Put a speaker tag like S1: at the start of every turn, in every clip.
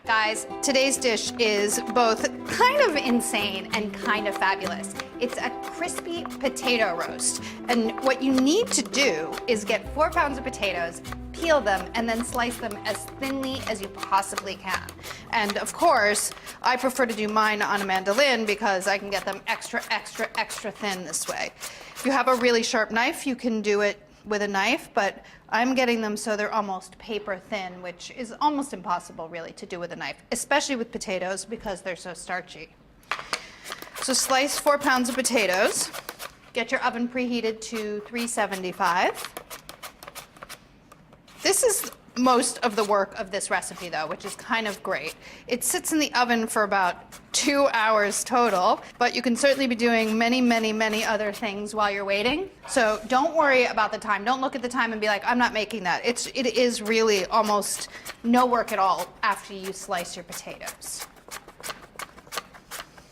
S1: Guys, today's dish is both kind of insane and kind of fabulous. It's a crispy potato roast. And what you need to do is get 4 pounds of potatoes, peel them, and then slice them as thinly as you possibly can. And of course, I prefer to do mine on a mandolin because I can get them extra thin this way. If you have a really sharp knife, you can do it with a knife, but I'm getting them so they're almost paper thin, which is almost impossible really to do with a knife, especially with potatoes because they're so starchy. So slice 4 pounds of potatoes. Get your oven preheated to 375. This is most of the work of this recipe though, which is kind of great. It sits in the oven for about 2 hours total, but you can certainly be doing many other things while you're waiting. So don't worry about the time. Don't look at the time and be like, I'm not making that. It is really almost no work at all after you slice your potatoes.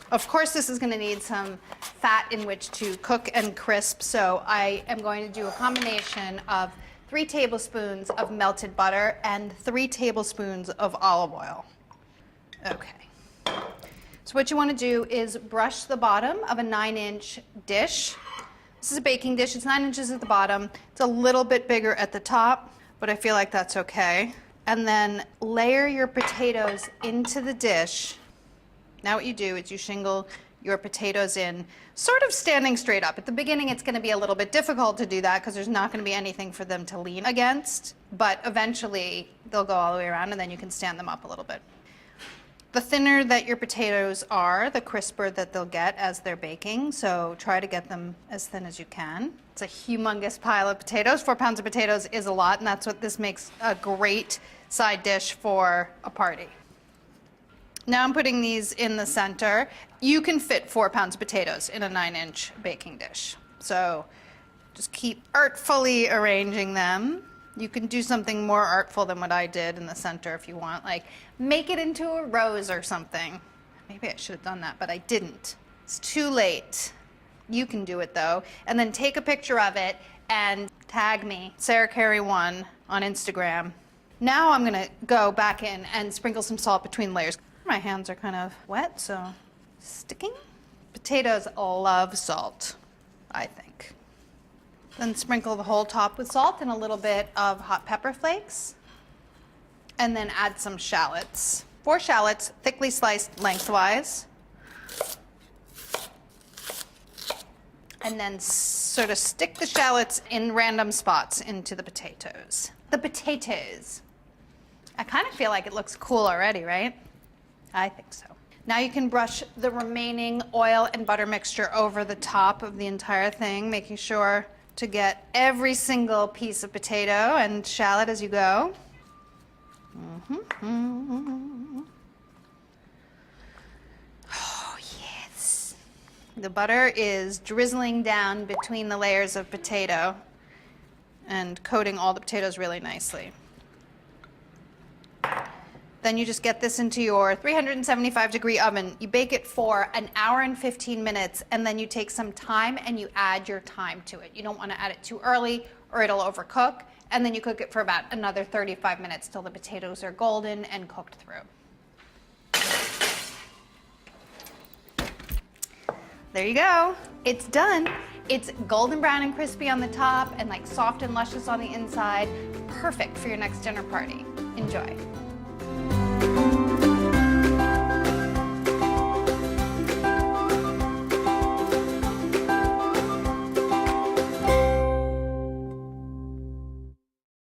S1: Of course, this is going to need some fat in which to cook and crisp, so I am going to do a combination of 3 tablespoons of melted butter and 3 tablespoons of olive oil. Okay. So what you want to do is brush the bottom of a 9-inch dish. This is a baking dish. It's 9 inches at the bottom. It's a little bit bigger at the top, but I feel like that's okay. And then layer your potatoes into the dish. Now what you do is you shingle your potatoes in, sort of standing straight up. At the beginning, it's going to be a little bit difficult to do that because there's not going to be anything for them to lean against, but eventually they'll go all the way around and then you can stand them up a little bit. The thinner that your potatoes are, the crisper that they'll get as they're baking, so try to get them as thin as you can. It's a humongous pile of potatoes. 4 pounds of potatoes is a lot, and that's what this makes a great side dish for a party. Now I'm putting these in the center. You can fit 4 pounds of potatoes in a 9-inch baking dish. So just keep artfully arranging them. You can do something more artful than what I did in the center if you want, like make it into a rose or something. Maybe I should have done that, but I didn't. It's too late. You can do it though. And then take a picture of it and tag me, SarahCarey1 on Instagram. Now I'm gonna go back in and sprinkle some salt between layers. My hands are kind of wet, so sticking. Potatoes love salt, I think. Then sprinkle the whole top with salt and a little bit of hot pepper flakes. And then add some shallots. 4 shallots, thickly sliced lengthwise. And then sort of stick the shallots in random spots into the potatoes. The potatoes. I kind of feel like it looks cool already, right? I think so. Now you can brush the remaining oil and butter mixture over the top of the entire thing, making sure to get every single piece of potato and shallot as you go. Oh, yes. The butter is drizzling down between the layers of potato and coating all the potatoes really nicely. Then you just get this into your 375-degree oven. You bake it for 1 hour and 15 minutes, and then you take some time and you add your time to it. You don't want to add it too early or it'll overcook. And then you cook it for about another 35 minutes till the potatoes are golden and cooked through. There you go. It's done. It's golden brown and crispy on the top and like soft and luscious on the inside. Perfect for your next dinner party. Enjoy.